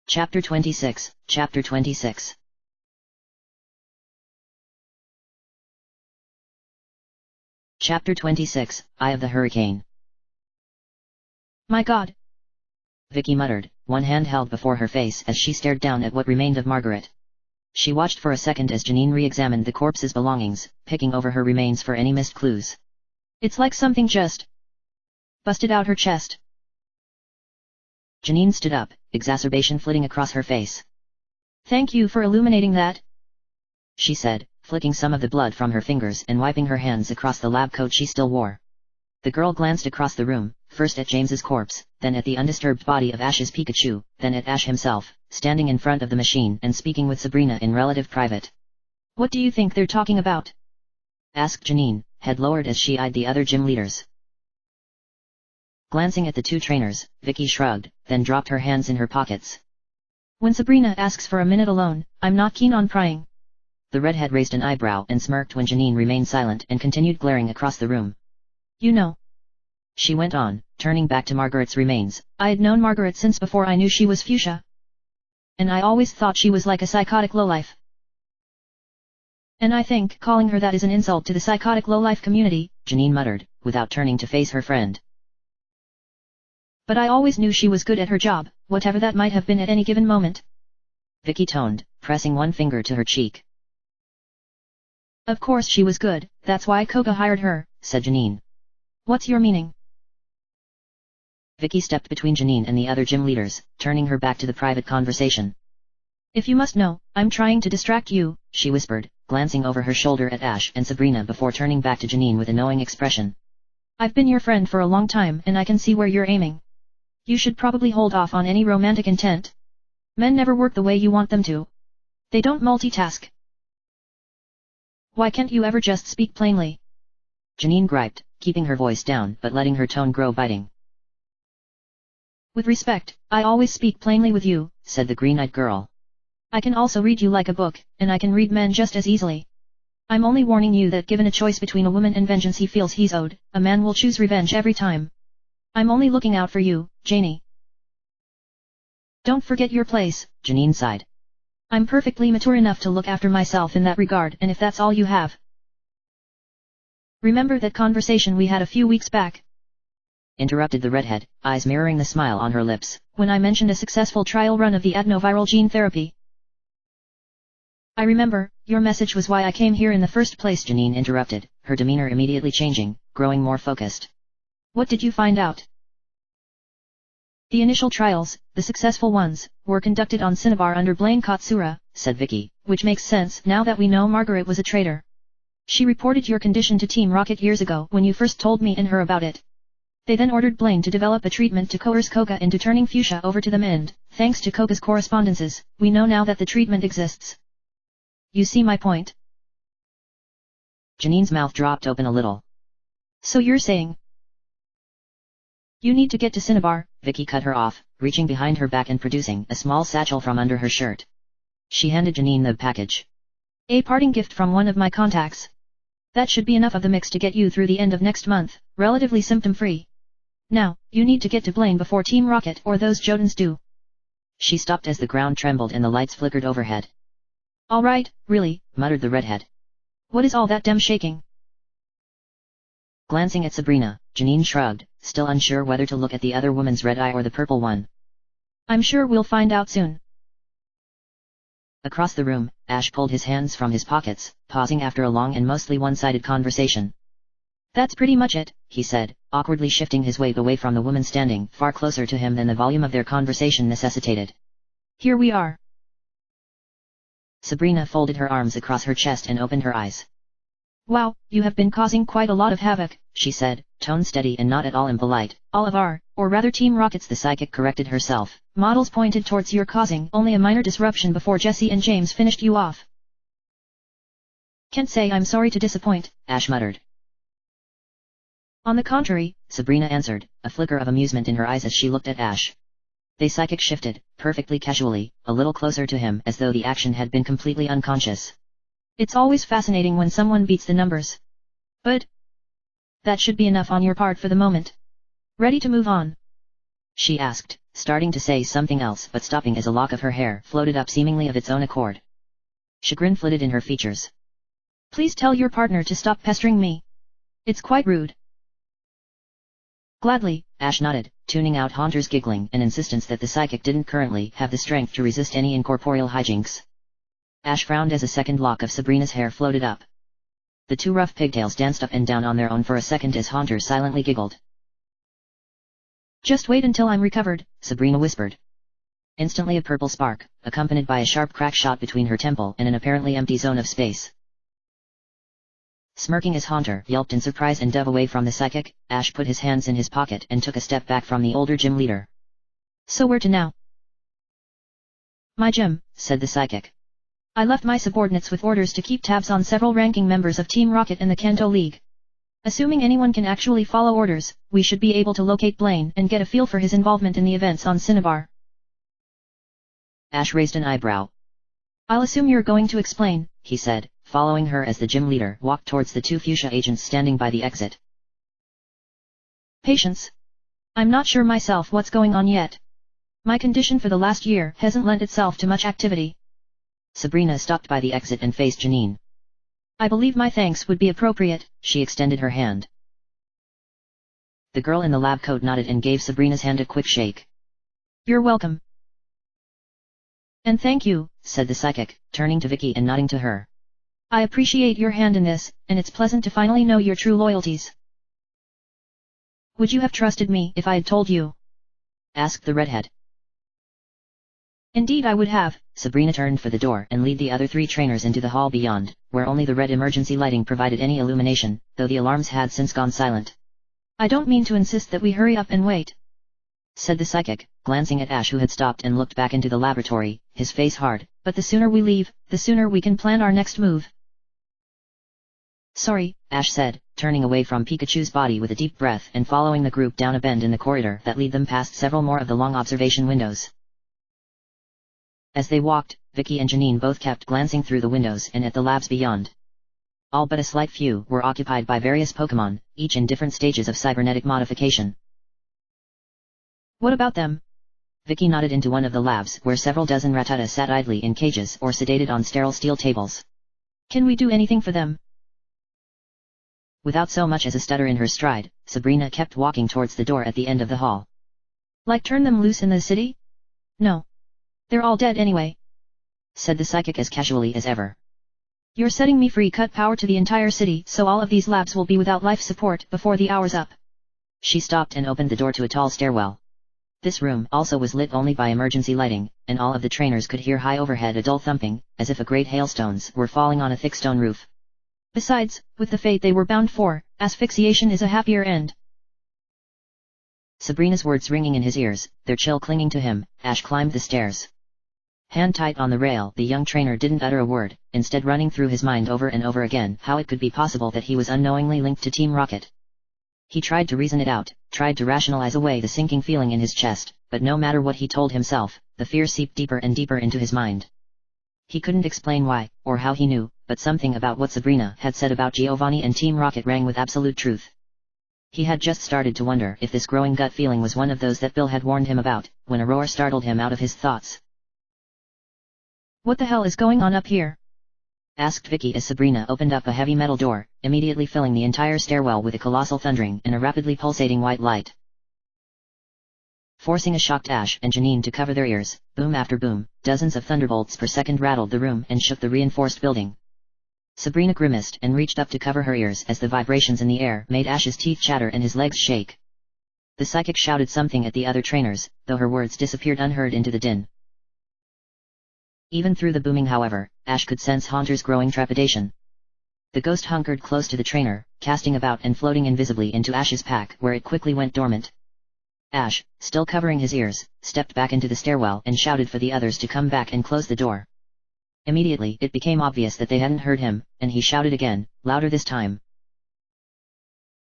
Chapter 26, Chapter 26. Chapter 26, Eye of the Hurricane. My God! Vicky muttered, one hand held before her face as she stared down at what remained of Margaret. She watched for a second as Janine re-examined the corpse's belongings, picking over her remains for any missed clues. It's like something just busted out her chest. Janine stood up, exacerbation flitting across her face. Thank you for illuminating that, she said, flicking some of the blood from her fingers and wiping her hands across the lab coat she still wore. The girl glanced across the room, first at James's corpse, then at the undisturbed body of Ash's Pikachu, then at Ash himself, standing in front of the machine and speaking with Sabrina in relative private. What do you think they're talking about? Asked Janine, head lowered as she eyed the other gym leaders. Glancing at the two trainers, Vicky shrugged, then dropped her hands in her pockets. When Sabrina asks for a minute alone, I'm not keen on prying. The redhead raised an eyebrow and smirked when Janine remained silent and continued glaring across the room. You know, she went on, turning back to Margaret's remains, I had known Margaret since before I knew she was fuchsia. And I always thought she was like a psychotic lowlife. And I think calling her that is an insult to the psychotic lowlife community, Janine muttered, without turning to face her friend. But I always knew she was good at her job, whatever that might have been at any given moment. Vicky toned, pressing one finger to her cheek. Of course she was good, that's why Koga hired her, said Janine. What's your meaning? Vicky stepped between Janine and the other gym leaders, turning her back to the private conversation. If you must know, I'm trying to distract you, she whispered, glancing over her shoulder at Ash and Sabrina before turning back to Janine with a knowing expression. I've been your friend for a long time and I can see where you're aiming. You should probably hold off on any romantic intent. Men never work the way you want them to. They don't multitask. Why can't you ever just speak plainly? Janine griped, keeping her voice down but letting her tone grow biting. With respect, I always speak plainly with you, said the green-eyed girl. I can also read you like a book, and I can read men just as easily. I'm only warning you that given a choice between a woman and vengeance he feels he's owed, a man will choose revenge every time. I'm only looking out for you, Janie. Don't forget your place, Janine sighed. I'm perfectly mature enough to look after myself in that regard, and if that's all you have. Remember that conversation we had a few weeks back? Interrupted the redhead, eyes mirroring the smile on her lips. When I mentioned a successful trial run of the adenoviral gene therapy. I remember, your message was why I came here in the first place, Janine interrupted, her demeanor immediately changing, growing more focused. What did you find out? The initial trials, the successful ones, were conducted on Cinnabar under Blaine Katsura, said Vicky. Which makes sense now that we know Margaret was a traitor. She reported your condition to Team Rocket years ago when you first told me and her about it. They then ordered Blaine to develop a treatment to coerce Koga into turning fuchsia over to them and, thanks to Koga's correspondences, we know now that the treatment exists. You see my point? Janine's mouth dropped open a little. So you're saying you need to get to Cinnabar? Vicky cut her off, reaching behind her back and producing a small satchel from under her shirt. She handed Janine the package. A parting gift from one of my contacts. That should be enough of the mix to get you through the end of next month, relatively symptom-free. Now, you need to get to Blaine before Team Rocket or those Jotans do. She stopped as the ground trembled and the lights flickered overhead. Alright, really, muttered the redhead. What is all that damn shaking? Glancing at Sabrina, Janine shrugged, still unsure whether to look at the other woman's red eye or the purple one. I'm sure we'll find out soon. Across the room, Ash pulled his hands from his pockets, pausing after a long and mostly one-sided conversation. That's pretty much it, he said, awkwardly shifting his weight away from the woman standing far closer to him than the volume of their conversation necessitated. Here we are. Sabrina folded her arms across her chest and opened her eyes. Wow, you have been causing quite a lot of havoc, she said, tone steady and not at all impolite. All of our, or rather Team Rocket's, the psychic corrected herself, models pointed towards your causing only a minor disruption before Jesse and James finished you off. Can't say I'm sorry to disappoint, Ash muttered. On the contrary, Sabrina answered, a flicker of amusement in her eyes as she looked at Ash. They psychic shifted, perfectly casually, a little closer to him as though the action had been completely unconscious. It's always fascinating when someone beats the numbers. But that should be enough on your part for the moment. Ready to move on? She asked, starting to say something else but stopping as a lock of her hair floated up seemingly of its own accord. Chagrin flitted in her features. Please tell your partner to stop pestering me. It's quite rude. Gladly, Ash nodded, tuning out Haunter's giggling and insistence that the psychic didn't currently have the strength to resist any incorporeal hijinks. Ash frowned as a second lock of Sabrina's hair floated up. The two rough pigtails danced up and down on their own for a second as Haunter silently giggled. Just wait until I'm recovered, Sabrina whispered. Instantly a purple spark, accompanied by a sharp crack shot between her temple and an apparently empty zone of space. Smirking as Haunter yelped in surprise and dove away from the psychic, Ash put his hands in his pocket and took a step back from the older gym leader. So where to now? My gym, said the psychic. I left my subordinates with orders to keep tabs on several ranking members of Team Rocket in the Kanto League. Assuming anyone can actually follow orders, we should be able to locate Blaine and get a feel for his involvement in the events on Cinnabar. Ash raised an eyebrow. I'll assume you're going to explain, he said, following her as the gym leader walked towards the two fuchsia agents standing by the exit. Patience. I'm not sure myself what's going on yet. My condition for the last year hasn't lent itself to much activity. Sabrina stopped by the exit and faced Janine. I believe my thanks would be appropriate. She extended her hand. The girl in the lab coat nodded and gave Sabrina's hand a quick shake. You're welcome. And thank you, said the psychic, turning to Vicky and nodding to her. I appreciate your hand in this, and it's pleasant to finally know your true loyalties. Would you have trusted me if I had told you? Asked the redhead. Indeed I would have. Sabrina turned for the door and led the other three trainers into the hall beyond, where only the red emergency lighting provided any illumination, though the alarms had since gone silent. I don't mean to insist that we hurry up and wait, said the psychic, glancing at Ash who had stopped and looked back into the laboratory, his face hard. But the sooner we leave, the sooner we can plan our next move. Sorry, Ash said, turning away from Pikachu's body with a deep breath and following the group down a bend in the corridor that led them past several more of the long observation windows. As they walked, Vicky and Janine both kept glancing through the windows and at the labs beyond. All but a slight few were occupied by various Pokémon, each in different stages of cybernetic modification. What about them? Vicky nodded into one of the labs where several dozen Rattata sat idly in cages or sedated on sterile steel tables. Can we do anything for them? Without so much as a stutter in her stride, Sabrina kept walking towards the door at the end of the hall. Like turn them loose in the city? No. They're all dead anyway, said the psychic as casually as ever. You're setting me free, cut power to the entire city, so all of these labs will be without life support before the hour's up. She stopped and opened the door to a tall stairwell. This room also was lit only by emergency lighting, and all of the trainers could hear high overhead a dull thumping, as if a great hailstones were falling on a thick stone roof. Besides, with the fate they were bound for, asphyxiation is a happier end. Sabrina's words ringing in his ears, their chill clinging to him, Ash climbed the stairs. Hand tight on the rail, the young trainer didn't utter a word, instead running through his mind over and over again how it could be possible that he was unknowingly linked to Team Rocket. He tried to reason it out, tried to rationalize away the sinking feeling in his chest, but no matter what he told himself, the fear seeped deeper and deeper into his mind. He couldn't explain why, or how he knew, but something about what Sabrina had said about Giovanni and Team Rocket rang with absolute truth. He had just started to wonder if this growing gut feeling was one of those that Bill had warned him about, when a roar startled him out of his thoughts. What the hell is going on up here? Asked Vicky as Sabrina opened up a heavy metal door, immediately filling the entire stairwell with a colossal thundering and a rapidly pulsating white light. Forcing a shocked Ash and Janine to cover their ears, boom after boom, dozens of thunderbolts per second rattled the room and shook the reinforced building. Sabrina grimaced and reached up to cover her ears as the vibrations in the air made Ash's teeth chatter and his legs shake. The psychic shouted something at the other trainers, though her words disappeared unheard into the din. Even through the booming, however, Ash could sense Haunter's growing trepidation. The ghost hunkered close to the trainer, casting about and floating invisibly into Ash's pack where it quickly went dormant. Ash, still covering his ears, stepped back into the stairwell and shouted for the others to come back and close the door. Immediately it became obvious that they hadn't heard him, and he shouted again, louder this time.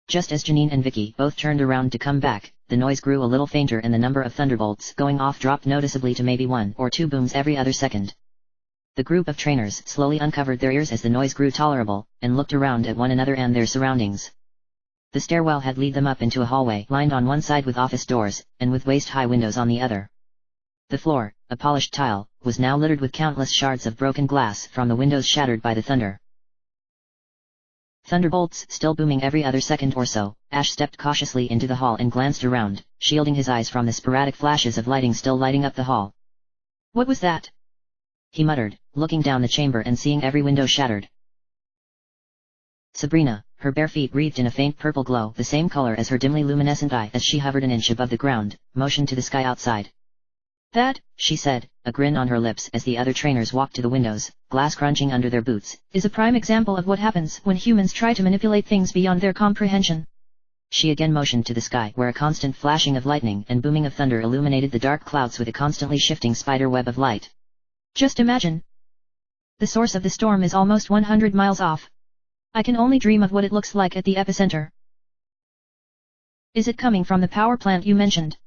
Just as Janine and Vicky both turned around to come back, the noise grew a little fainter and the number of thunderbolts going off dropped noticeably to maybe 1 or 2 booms every other second. The group of trainers slowly uncovered their ears as the noise grew tolerable, and looked around at one another and their surroundings. The stairwell had led them up into a hallway lined on one side with office doors, and with waist-high windows on the other. The floor, a polished tile, was now littered with countless shards of broken glass from the windows shattered by the thunder. Thunderbolts still booming every other second or so, Ash stepped cautiously into the hall and glanced around, shielding his eyes from the sporadic flashes of lighting still lighting up the hall. What was that? He muttered, looking down the chamber and seeing every window shattered. Sabrina, her bare feet wreathed in a faint purple glow, the same color as her dimly luminescent eye as she hovered an inch above the ground, motioned to the sky outside. That, she said, a grin on her lips as the other trainers walked to the windows, glass crunching under their boots, is a prime example of what happens when humans try to manipulate things beyond their comprehension. She again motioned to the sky where a constant flashing of lightning and booming of thunder illuminated the dark clouds with a constantly shifting spider web of light. Just imagine. The source of the storm is almost 100 miles off. I can only dream of what it looks like at the epicenter. Is it coming from the power plant you mentioned?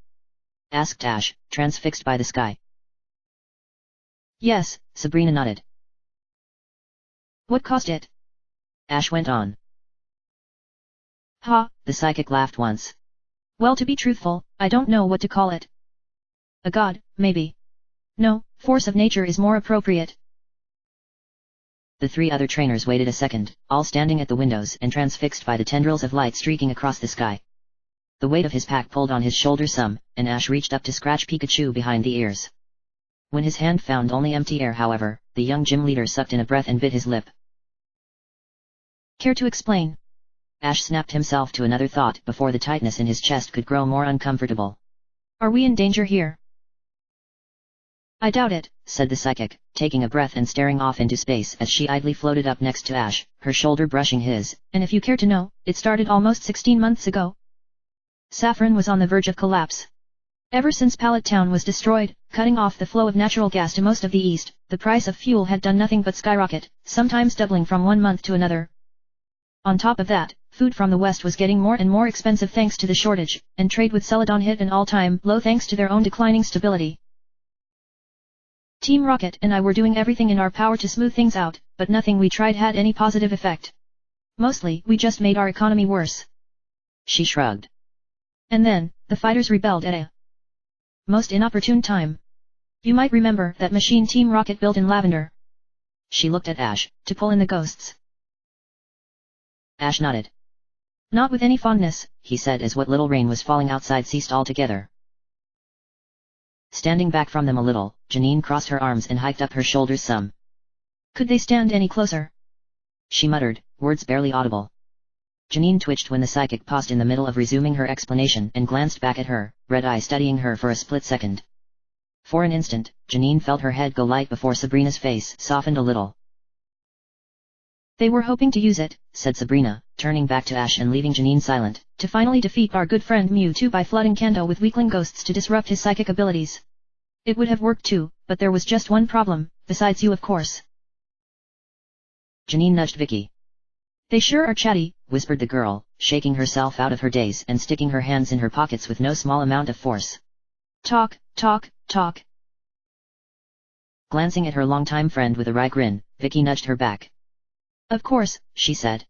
Asked Ash, transfixed by the sky. Yes, Sabrina nodded. What caused it? Ash went on. Ha, the psychic laughed once. Well, to be truthful, I don't know what to call it. A god, maybe. No, force of nature is more appropriate. The three other trainers waited a second, all standing at the windows and transfixed by the tendrils of light streaking across the sky. The weight of his pack pulled on his shoulders some, and Ash reached up to scratch Pikachu behind the ears. When his hand found only empty air, however, the young gym leader sucked in a breath and bit his lip. Care to explain? Ash snapped himself to another thought before the tightness in his chest could grow more uncomfortable. Are we in danger here? I doubt it, said the psychic, taking a breath and staring off into space as she idly floated up next to Ash, her shoulder brushing his. And if you care to know, it started almost 16 months ago. Saffron was on the verge of collapse. Ever since Pallet Town was destroyed, cutting off the flow of natural gas to most of the east, the price of fuel had done nothing but skyrocket, sometimes doubling from one month to another. On top of that, food from the west was getting more and more expensive thanks to the shortage, and trade with Celadon hit an all-time low thanks to their own declining stability. Team Rocket and I were doing everything in our power to smooth things out, but nothing we tried had any positive effect. Mostly, we just made our economy worse. She shrugged. And then, the fighters rebelled at a most inopportune time. You might remember that machine Team Rocket built in Lavender. She looked at Ash, to pull in the ghosts. Ash nodded. Not with any fondness, he said as what little rain was falling outside ceased altogether. Standing back from them a little, Janine crossed her arms and hiked up her shoulders some. Could they stand any closer? She muttered, words barely audible. Janine twitched when the psychic paused in the middle of resuming her explanation and glanced back at her, red eye studying her for a split second. For an instant, Janine felt her head go light before Sabrina's face softened a little. They were hoping to use it, said Sabrina, turning back to Ash and leaving Janine silent, to finally defeat our good friend Mewtwo by flooding Kanto with weakling ghosts to disrupt his psychic abilities. It would have worked too, but there was just one problem, besides you of course. Janine nudged Vicky. They sure are chatty, whispered the girl, shaking herself out of her daze and sticking her hands in her pockets with no small amount of force. Talk, talk, talk. Glancing at her longtime friend with a wry grin, Vicky nudged her back. Of course, she said.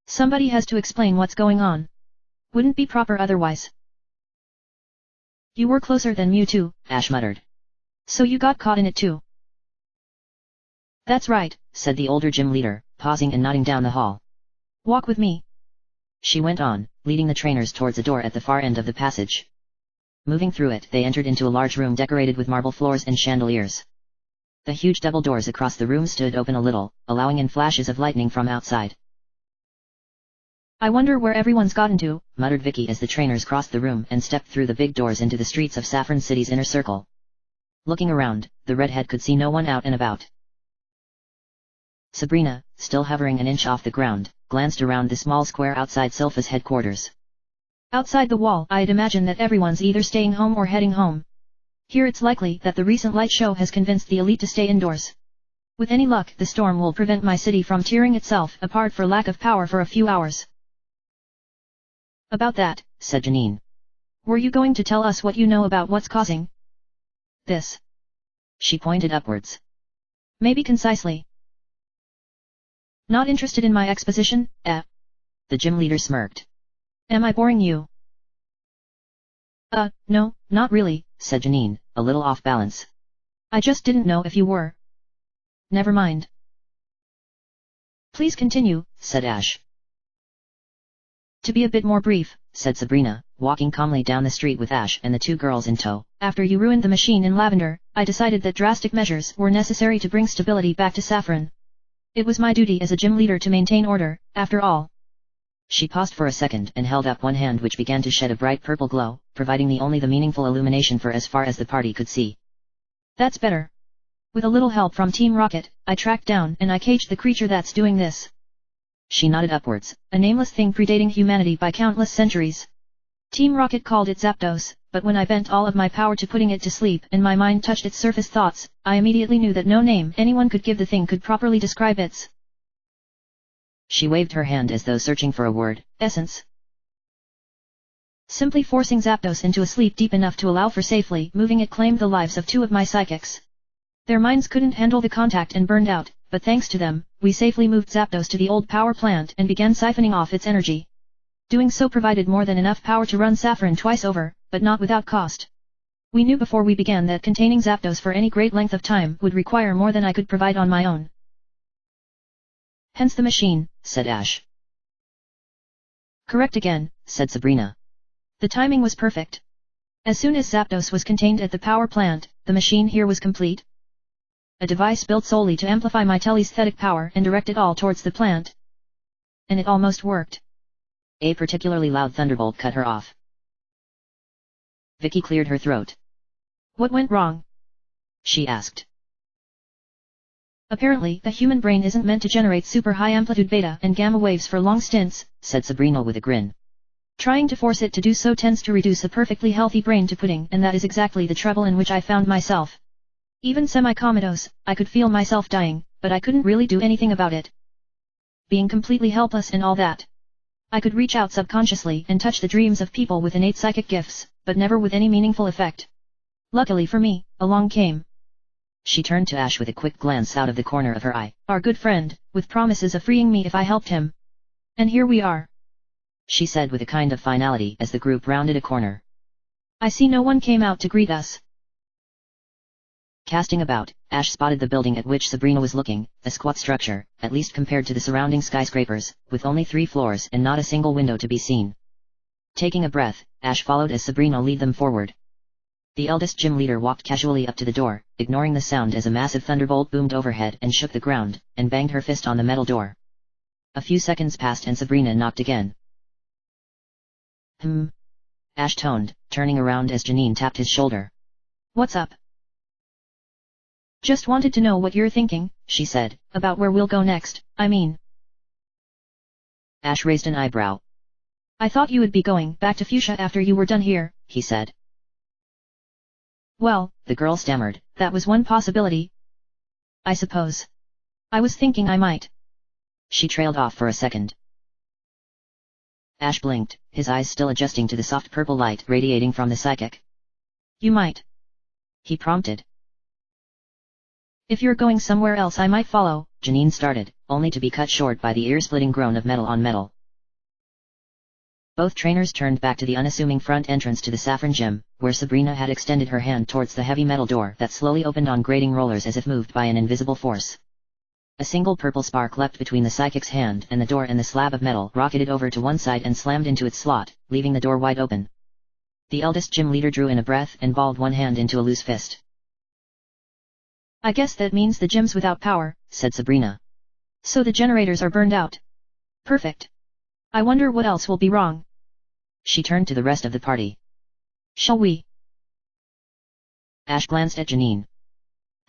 Somebody has to explain what's going on. Wouldn't be proper otherwise. You were closer than Mewtwo, Ash muttered. So you got caught in it too. That's right, said the older gym leader, pausing and nodding down the hall. Walk with me. She went on, leading the trainers towards a door at the far end of the passage. Moving through it, they entered into a large room decorated with marble floors and chandeliers. The huge double doors across the room stood open a little, allowing in flashes of lightning from outside. I wonder where everyone's gotten to, muttered Vicky as the trainers crossed the room and stepped through the big doors into the streets of Saffron City's inner circle. Looking around, the redhead could see no one out and about. Sabrina, still hovering an inch off the ground, glanced around the small square outside Sylpha's headquarters. Outside the wall, I'd imagine that everyone's either staying home or heading home. Here it's likely that the recent light show has convinced the elite to stay indoors. With any luck, the storm will prevent my city from tearing itself apart for lack of power for a few hours. About that, said Janine. Were you going to tell us what you know about what's causing this? She pointed upwards. Maybe concisely. Not interested in my exposition, eh? The gym leader smirked. Am I boring you? No, not really, said Janine, a little off balance. I just didn't know if you were. Never mind. Please continue, said Ash. To be a bit more brief, said Sabrina, walking calmly down the street with Ash and the two girls in tow. After you ruined the machine in Lavender, I decided that drastic measures were necessary to bring stability back to Saffron. It was my duty as a gym leader to maintain order, after all. She paused for a second and held up one hand which began to shed a bright purple glow, providing the meaningful illumination for as far as the party could see. That's better. With a little help from Team Rocket, I tracked down and I caged the creature that's doing this. She nodded upwards. A nameless thing predating humanity by countless centuries. Team Rocket called it Zapdos, but when I bent all of my power to putting it to sleep and my mind touched its surface thoughts, I immediately knew that no name anyone could give the thing could properly describe its. She waved her hand as though searching for a word. Essence. Simply forcing Zapdos into a sleep deep enough to allow for safely moving it claimed the lives of two of my psychics. Their minds couldn't handle the contact and burned out, but thanks to them, we safely moved Zapdos to the old power plant and began siphoning off its energy. Doing so provided more than enough power to run Saffron twice over, but not without cost. We knew before we began that containing Zapdos for any great length of time would require more than I could provide on my own. Hence the machine, said Ash. Correct again, said Sabrina. The timing was perfect. As soon as Zapdos was contained at the power plant, the machine here was complete. A device built solely to amplify my telesthetic power and direct it all towards the plant. And it almost worked. A particularly loud thunderbolt cut her off. Vicky cleared her throat. What went wrong? She asked. Apparently, the human brain isn't meant to generate super high amplitude beta and gamma waves for long stints, said Sabrina with a grin. Trying to force it to do so tends to reduce a perfectly healthy brain to pudding, and that is exactly the trouble in which I found myself. Even semi-comatose, I could feel myself dying, but I couldn't really do anything about it. Being completely helpless and all that. I could reach out subconsciously and touch the dreams of people with innate psychic gifts, but never with any meaningful effect. Luckily for me, along came. She turned to Ash with a quick glance out of the corner of her eye. Our good friend, with promises of freeing me if I helped him. And here we are. She said with a kind of finality as the group rounded a corner. I see no one came out to greet us. Casting about, Ash spotted the building at which Sabrina was looking, a squat structure, at least compared to the surrounding skyscrapers, with only 3 floors and not a single window to be seen. Taking a breath, Ash followed as Sabrina led them forward. The eldest gym leader walked casually up to the door, ignoring the sound as a massive thunderbolt boomed overhead and shook the ground, and banged her fist on the metal door. A few seconds passed and Sabrina knocked again. Ash toned, turning around as Janine tapped his shoulder. What's up? Just wanted to know what you're thinking, she said. About where we'll go next, I mean. Ash raised an eyebrow. I thought you would be going back to Fuchsia after you were done here, he said. Well, the girl stammered. That was one possibility. I suppose. I was thinking I might. She trailed off for a second. Ash blinked, his eyes still adjusting to the soft purple light radiating from the psychic. You might. He prompted. If you're going somewhere else I might follow, Janine started, only to be cut short by the ear-splitting groan of metal on metal. Both trainers turned back to the unassuming front entrance to the Saffron Gym, where Sabrina had extended her hand towards the heavy metal door that slowly opened on grating rollers as if moved by an invisible force. A single purple spark leapt between the psychic's hand and the door, and the slab of metal rocketed over to one side and slammed into its slot, leaving the door wide open. The eldest gym leader drew in a breath and balled one hand into a loose fist. I guess that means the gym's without power, said Sabrina. So the generators are burned out. Perfect. I wonder what else will be wrong. She turned to the rest of the party. Shall we? Ash glanced at Janine.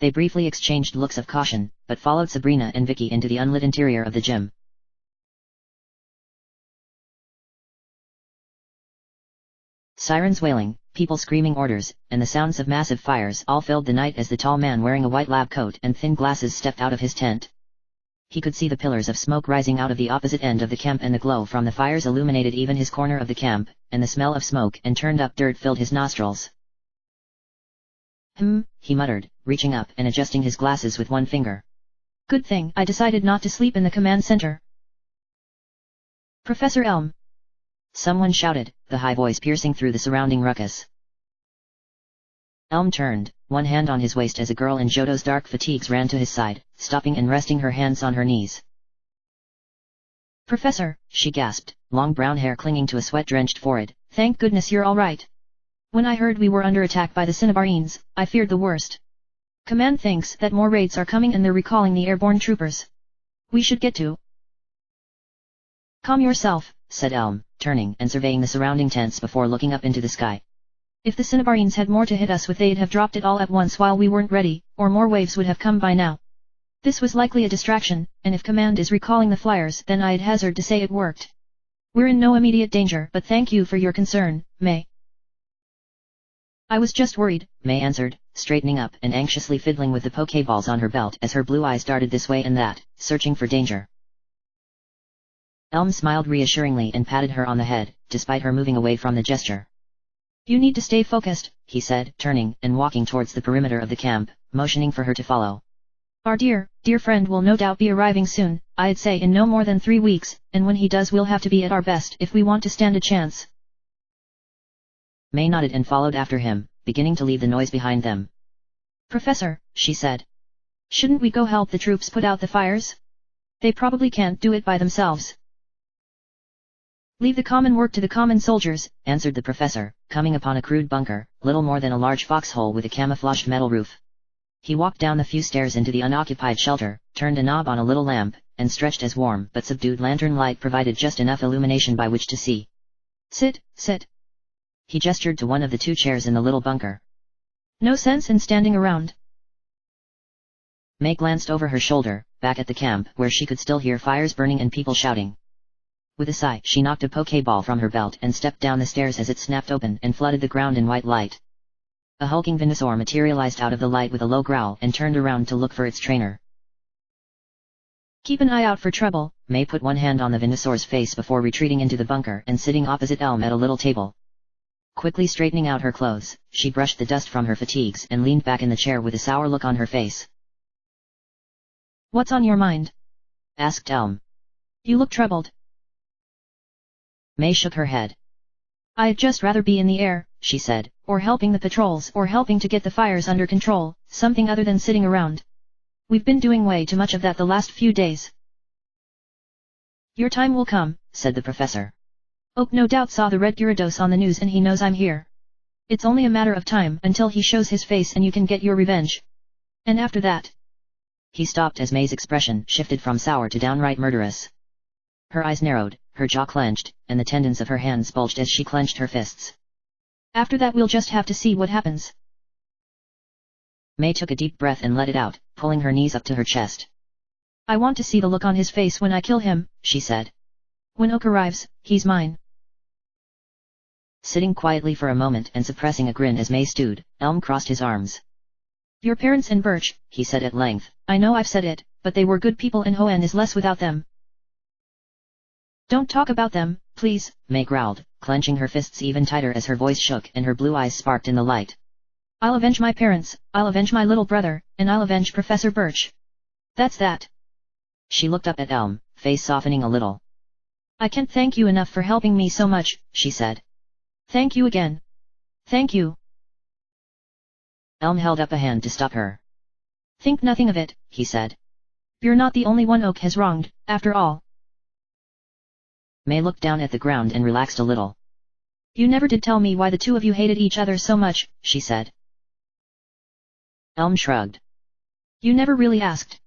They briefly exchanged looks of caution, but followed Sabrina and Vicky into the unlit interior of the gym. Sirens wailing, people screaming orders, and the sounds of massive fires all filled the night as the tall man wearing a white lab coat and thin glasses stepped out of his tent. He could see the pillars of smoke rising out of the opposite end of the camp, and the glow from the fires illuminated even his corner of the camp, and the smell of smoke and turned up dirt filled his nostrils. He muttered, reaching up and adjusting his glasses with one finger. Good thing I decided not to sleep in the command center. Professor Elm. Someone shouted, the high voice piercing through the surrounding ruckus. Elm turned, one hand on his waist as a girl in Jodo's dark fatigues ran to his side, stopping and resting her hands on her knees. Professor, she gasped, long brown hair clinging to a sweat-drenched forehead. Thank goodness you're all right. When I heard we were under attack by the Cinnabarines, I feared the worst. Command thinks that more raids are coming and they're recalling the airborne troopers. We should get to. Calm yourself, said Elm, turning and surveying the surrounding tents before looking up into the sky. If the Cinnabarines had more to hit us with, they'd have dropped it all at once while we weren't ready, or more waves would have come by now. This was likely a distraction, and if Command is recalling the flyers, then I'd hazard to say it worked. We're in no immediate danger, but thank you for your concern, May. I was just worried, May answered, straightening up and anxiously fiddling with the pokeballs on her belt as her blue eyes darted this way and that, searching for danger. Elm smiled reassuringly and patted her on the head, despite her moving away from the gesture. You need to stay focused, he said, turning and walking towards the perimeter of the camp, motioning for her to follow. Our dear friend will no doubt be arriving soon, I'd say in no more than 3 weeks, and when he does we'll have to be at our best if we want to stand a chance. May nodded and followed after him, beginning to leave the noise behind them. Professor, she said. Shouldn't we go help the troops put out the fires? They probably can't do it by themselves. Leave the common work to the common soldiers, answered the professor, coming upon a crude bunker, little more than a large foxhole with a camouflaged metal roof. He walked down the few stairs into the unoccupied shelter, turned a knob on a little lamp, and stretched as warm but subdued lantern light provided just enough illumination by which to see. Sit. He gestured to one of the 2 chairs in the little bunker. No sense in standing around. May glanced over her shoulder, back at the camp where she could still hear fires burning and people shouting. With a sigh, she knocked a pokeball from her belt and stepped down the stairs as it snapped open and flooded the ground in white light. A hulking Venusaur materialized out of the light with a low growl and turned around to look for its trainer. Keep an eye out for trouble. May put one hand on the Venusaur's face before retreating into the bunker and sitting opposite Elm at a little table. Quickly straightening out her clothes, she brushed the dust from her fatigues and leaned back in the chair with a sour look on her face. What's on your mind? asked Elm. You look troubled. May shook her head. I'd just rather be in the air, she said, or helping the patrols or helping to get the fires under control, something other than sitting around. We've been doing way too much of that the last few days. Your time will come, said the professor. Oak no doubt saw the red Gyarados on the news and he knows I'm here. It's only a matter of time until he shows his face and you can get your revenge. And after that... He stopped as May's expression shifted from sour to downright murderous. Her eyes narrowed, her jaw clenched, and the tendons of her hands bulged as she clenched her fists. After that we'll just have to see what happens. May took a deep breath and let it out, pulling her knees up to her chest. I want to see the look on his face when I kill him, she said. When Oak arrives, he's mine. Sitting quietly for a moment and suppressing a grin as May stewed, Elm crossed his arms. Your parents and Birch, he said at length. I know I've said it, but they were good people and Hoenn is less without them. Don't talk about them, please, May growled, clenching her fists even tighter as her voice shook and her blue eyes sparked in the light. I'll avenge my parents, I'll avenge my little brother, and I'll avenge Professor Birch. That's that. She looked up at Elm, face softening a little. I can't thank you enough for helping me so much, she said. Thank you again. Thank you. Elm held up a hand to stop her. Think nothing of it, he said. You're not the only one Oak has wronged, after all. May looked down at the ground and relaxed a little. You never did tell me why the 2 of you hated each other so much, she said. Elm shrugged. You never really asked.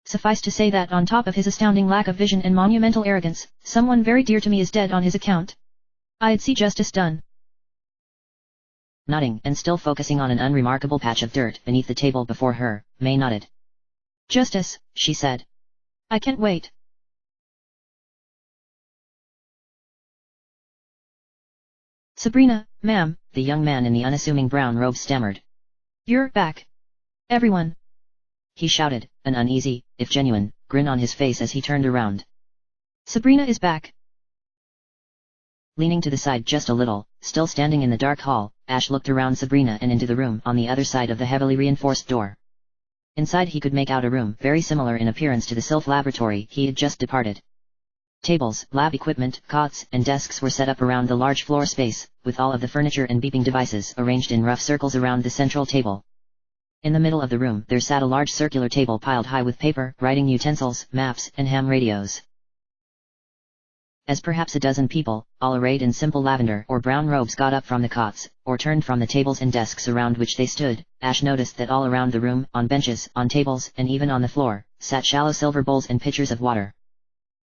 Suffice to say that on top of his astounding lack of vision and monumental arrogance, someone very dear to me is dead on his account. I'd see justice done. Nodding and still focusing on an unremarkable patch of dirt beneath the table before her, May nodded. Justice, she said. I can't wait. Sabrina, ma'am, the young man in the unassuming brown robe stammered. You're back. Everyone. He shouted, an uneasy, if genuine, grin on his face as he turned around. Sabrina is back. Leaning to the side just a little, still standing in the dark hall, Ash looked around Sabrina and into the room on the other side of the heavily reinforced door. Inside he could make out a room very similar in appearance to the Sylph laboratory he had just departed. Tables, lab equipment, cots, and desks were set up around the large floor space, with all of the furniture and beeping devices arranged in rough circles around the central table. In the middle of the room there sat a large circular table piled high with paper, writing utensils, maps, and ham radios. As perhaps a dozen people, all arrayed in simple lavender or brown robes, got up from the cots, or turned from the tables and desks around which they stood, Ash noticed that all around the room, on benches, on tables, and even on the floor, sat shallow silver bowls and pitchers of water.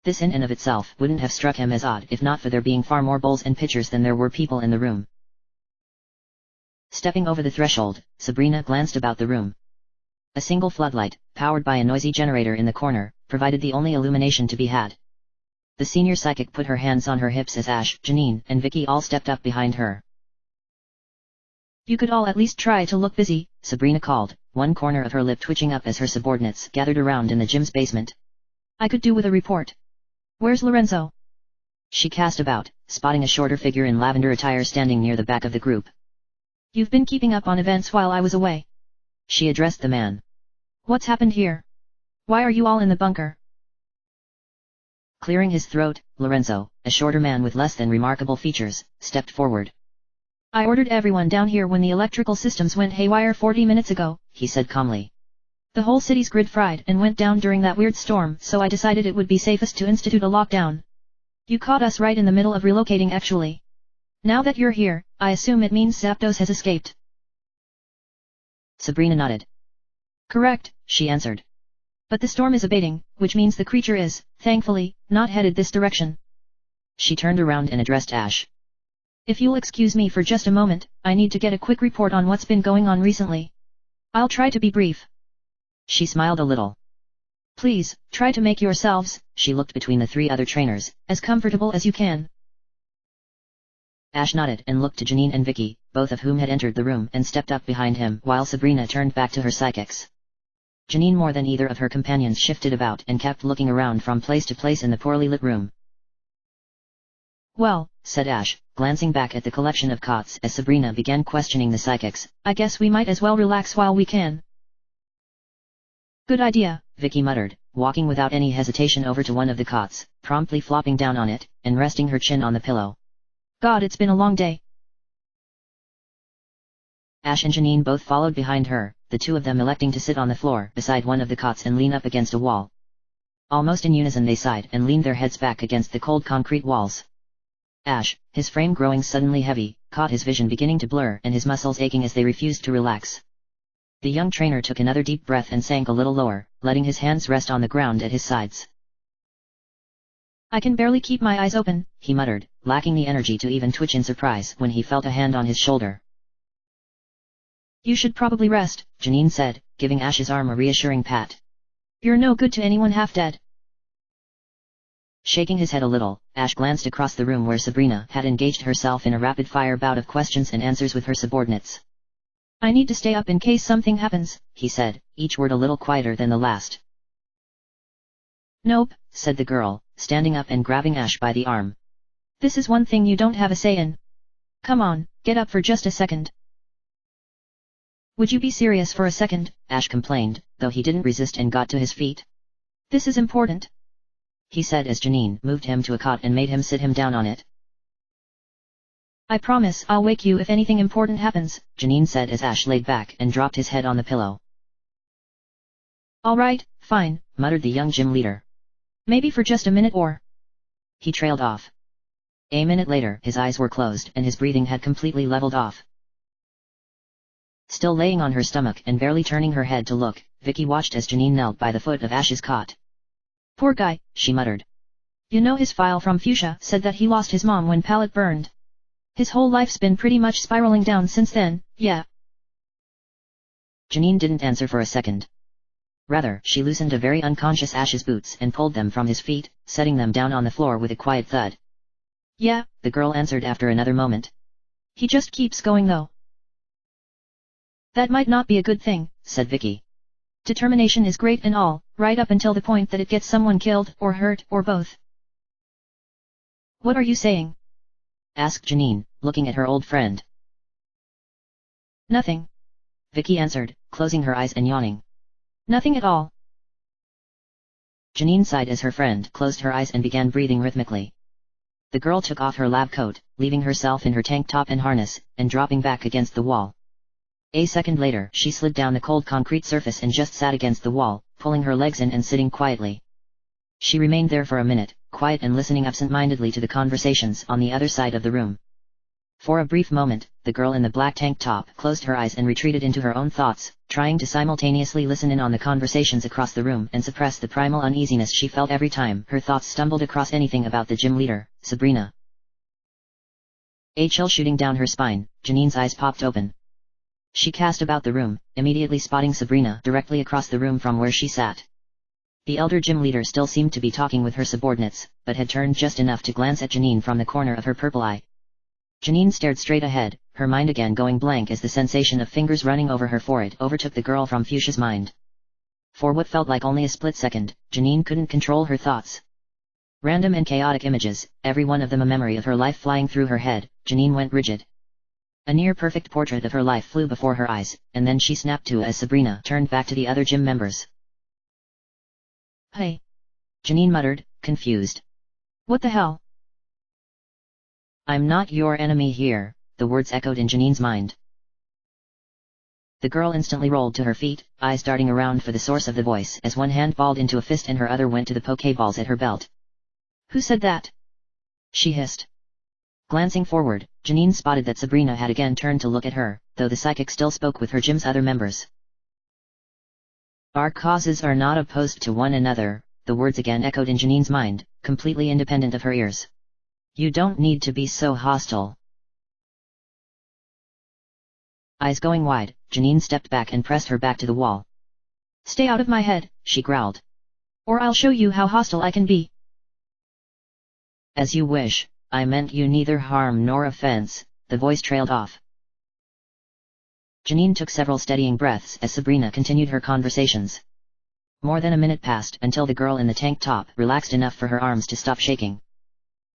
This in and of itself wouldn't have struck him as odd if not for there being far more bowls and pitchers than there were people in the room. Stepping over the threshold, Sabrina glanced about the room. A single floodlight, powered by a noisy generator in the corner, provided the only illumination to be had. The senior psychic put her hands on her hips as Ash, Janine, and Vicky all stepped up behind her. You could all at least try to look busy, Sabrina called, one corner of her lip twitching up as her subordinates gathered around in the gym's basement. I could do with a report. Where's Lorenzo? She cast about, spotting a shorter figure in lavender attire standing near the back of the group. You've been keeping up on events while I was away. She addressed the man. What's happened here? Why are you all in the bunker? Clearing his throat, Lorenzo, a shorter man with less than remarkable features, stepped forward. I ordered everyone down here when the electrical systems went haywire 40 minutes ago, he said calmly. The whole city's grid fried and went down during that weird storm, so I decided it would be safest to institute a lockdown. You caught us right in the middle of relocating actually. Now that you're here, I assume it means Zapdos has escaped. Sabrina nodded. Correct, she answered. But the storm is abating, which means the creature is, thankfully, not headed this direction. She turned around and addressed Ash. If you'll excuse me for just a moment, I need to get a quick report on what's been going on recently. I'll try to be brief. She smiled a little. Please, try to make yourselves, she looked between the three other trainers, as comfortable as you can. Ash nodded and looked to Janine and Vicky, both of whom had entered the room and stepped up behind him while Sabrina turned back to her psychics. Janine more than either of her companions shifted about and kept looking around from place to place in the poorly lit room. Well, said Ash, glancing back at the collection of cots as Sabrina began questioning the psychics, I guess we might as well relax while we can. Good idea, Vicky muttered, walking without any hesitation over to one of the cots, promptly flopping down on it, and resting her chin on the pillow. God, it's been a long day. Ash and Janine both followed behind her, the two of them electing to sit on the floor beside one of the cots and lean up against a wall. Almost in unison they sighed and leaned their heads back against the cold concrete walls. Ash, his frame growing suddenly heavy, caught his vision beginning to blur and his muscles aching as they refused to relax. The young trainer took another deep breath and sank a little lower, letting his hands rest on the ground at his sides. I can barely keep my eyes open, he muttered, lacking the energy to even twitch in surprise when he felt a hand on his shoulder. You should probably rest, Janine said, giving Ash's arm a reassuring pat. You're no good to anyone half dead. Shaking his head a little, Ash glanced across the room where Sabrina had engaged herself in a rapid-fire bout of questions and answers with her subordinates. I need to stay up in case something happens, he said, each word a little quieter than the last. Nope, said the girl, standing up and grabbing Ash by the arm. This is one thing you don't have a say in. Come on, get up for just a second. Would you be serious for a second? Ash complained, though he didn't resist and got to his feet. This is important, he said as Janine moved him to a cot and made him sit him down on it. I promise I'll wake you if anything important happens, Janine said as Ash laid back and dropped his head on the pillow. Alright, fine, muttered the young gym leader. Maybe for just a minute or... He trailed off. A minute later his eyes were closed and his breathing had completely leveled off. Still laying on her stomach and barely turning her head to look, Vicky watched as Janine knelt by the foot of Ash's cot. Poor guy, she muttered. You know his file from Fuchsia said that he lost his mom when Pallet burned. His whole life's been pretty much spiraling down since then, yeah. Janine didn't answer for a second. Rather, she loosened a very unconscious Ash's boots and pulled them from his feet, setting them down on the floor with a quiet thud. Yeah, the girl answered after another moment. He just keeps going though. That might not be a good thing, said Vicky. Determination is great and all, right up until the point that it gets someone killed, or hurt, or both. What are you saying? Asked Janine, looking at her old friend. Nothing. Vicky answered, closing her eyes and yawning. Nothing at all. Janine sighed as her friend closed her eyes and began breathing rhythmically. The girl took off her lab coat, leaving herself in her tank top and harness, and dropping back against the wall. A second later, she slid down the cold concrete surface and just sat against the wall, pulling her legs in and sitting quietly. She remained there for a minute, quiet and listening absent-mindedly to the conversations on the other side of the room. For a brief moment, the girl in the black tank top closed her eyes and retreated into her own thoughts, trying to simultaneously listen in on the conversations across the room and suppress the primal uneasiness she felt every time her thoughts stumbled across anything about the gym leader, Sabrina. A chill shooting down her spine, Janine's eyes popped open. She cast about the room, immediately spotting Sabrina directly across the room from where she sat. The elder gym leader still seemed to be talking with her subordinates, but had turned just enough to glance at Janine from the corner of her purple eye. Janine stared straight ahead, her mind again going blank as the sensation of fingers running over her forehead overtook the girl from Fuchsia's mind. For what felt like only a split second, Janine couldn't control her thoughts. Random and chaotic images, every one of them a memory of her life flying through her head, Janine went rigid. A near-perfect portrait of her life flew before her eyes, and then she snapped to as Sabrina turned back to the other gym members. "Hey!" Janine muttered, confused. "What the hell?" "I'm not your enemy here," the words echoed in Janine's mind. The girl instantly rolled to her feet, eyes darting around for the source of the voice as one hand balled into a fist and her other went to the pokeballs at her belt. "Who said that?" she hissed. Glancing forward, Janine spotted that Sabrina had again turned to look at her, though the psychic still spoke with her gym's other members. "Our causes are not opposed to one another," the words again echoed in Janine's mind, completely independent of her ears. "You don't need to be so hostile." Eyes going wide, Janine stepped back and pressed her back to the wall. "Stay out of my head," she growled. "Or I'll show you how hostile I can be." "As you wish, I meant you neither harm nor offense," the voice trailed off. Janine took several steadying breaths as Sabrina continued her conversations. More than a minute passed until the girl in the tank top relaxed enough for her arms to stop shaking.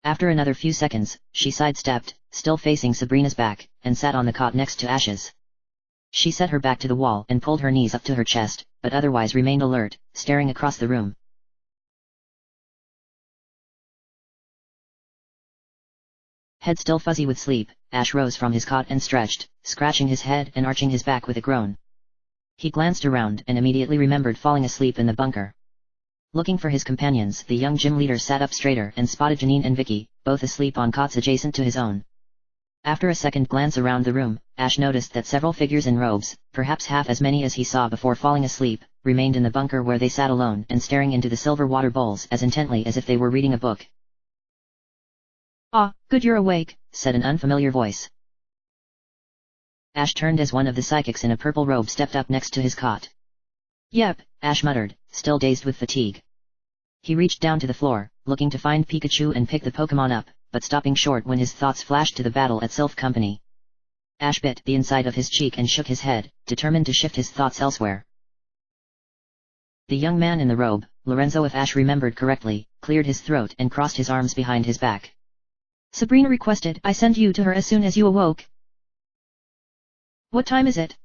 After another few seconds, she sidestepped, still facing Sabrina's back, and sat on the cot next to Ash's. She set her back to the wall and pulled her knees up to her chest, but otherwise remained alert, staring across the room. Head still fuzzy with sleep, Ash rose from his cot and stretched, scratching his head and arching his back with a groan. He glanced around and immediately remembered falling asleep in the bunker. Looking for his companions, the young gym leader sat up straighter and spotted Janine and Vicky, both asleep on cots adjacent to his own. After a second glance around the room, Ash noticed that several figures in robes, perhaps half as many as he saw before falling asleep, remained in the bunker where they sat alone and staring into the silver water bowls as intently as if they were reading a book. "Ah, good you're awake," said an unfamiliar voice. Ash turned as one of the psychics in a purple robe stepped up next to his cot. "Yep," Ash muttered, still dazed with fatigue. He reached down to the floor, looking to find Pikachu and pick the Pokémon up, but stopping short when his thoughts flashed to the battle at Sylph Company. Ash bit the inside of his cheek and shook his head, determined to shift his thoughts elsewhere. The young man in the robe, Lorenzo if Ash remembered correctly, cleared his throat and crossed his arms behind his back. "Sabrina requested I send you to her as soon as you awoke." "What time is it?"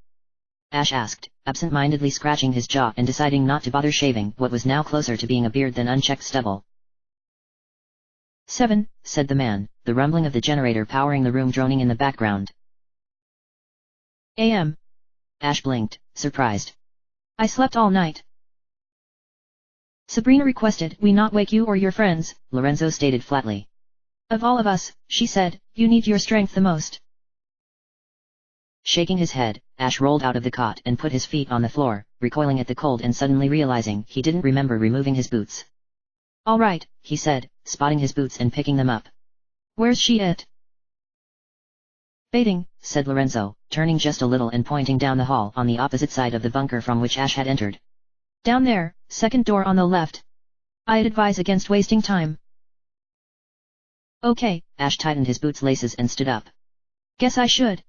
Ash asked, absent-mindedly scratching his jaw and deciding not to bother shaving what was now closer to being a beard than unchecked stubble. 7, said the man, the rumbling of the generator powering the room droning in the background. A.M. Ash blinked, surprised. "I slept all night." "Sabrina requested we not wake you or your friends," Lorenzo stated flatly. "Of all of us," she said, "you need your strength the most." Shaking his head, Ash rolled out of the cot and put his feet on the floor, recoiling at the cold and suddenly realizing he didn't remember removing his boots. "All right," he said, spotting his boots and picking them up. "Where's she at?" "Bathing," said Lorenzo, turning just a little and pointing down the hall on the opposite side of the bunker from which Ash had entered. "Down there, second door on the left. I'd advise against wasting time." "Okay." Ash tightened his boots' laces and stood up. "Guess I should."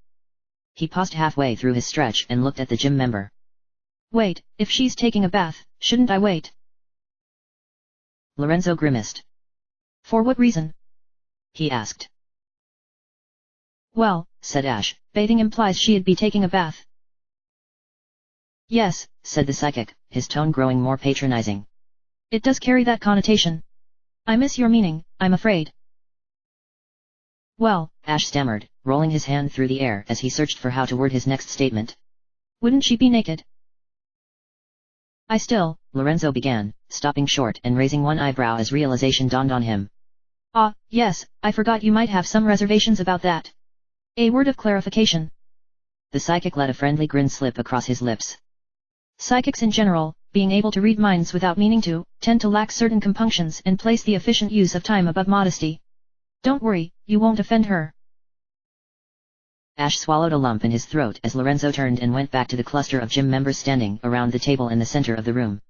He paused halfway through his stretch and looked at the gym member. "Wait, if she's taking a bath, shouldn't I wait?" Lorenzo grimaced. "For what reason?" he asked. "Well," said Ash, "bathing implies she'd be taking a bath." "Yes," said the psychic, his tone growing more patronizing. It does carry that connotation. I miss your meaning, I'm afraid. Well, Ash stammered, rolling his hand through the air as he searched for how to word his next statement. Wouldn't she be naked? Lorenzo began, stopping short and raising one eyebrow as realization dawned on him. Ah, yes, I forgot you might have some reservations about that. A word of clarification. The psychic let a friendly grin slip across his lips. Psychics in general, being able to read minds without meaning to, tend to lack certain compunctions and place the efficient use of time above modesty. Don't worry, you won't offend her. Ash swallowed a lump in his throat as Lorenzo turned and went back to the cluster of gym members standing around the table in the center of the room.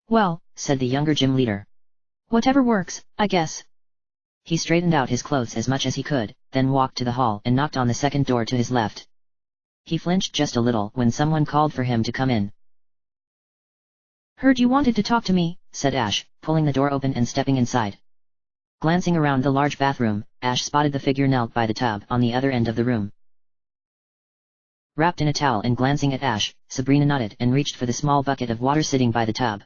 Well, said the younger gym leader. Whatever works, I guess. He straightened out his clothes as much as he could, then walked to the hall and knocked on the second door to his left. He flinched just a little when someone called for him to come in. Heard you wanted to talk to me, said Ash, pulling the door open and stepping inside. Glancing around the large bathroom, Ash spotted the figure knelt by the tub on the other end of the room. Wrapped in a towel and glancing at Ash, Sabrina nodded and reached for the small bucket of water sitting by the tub.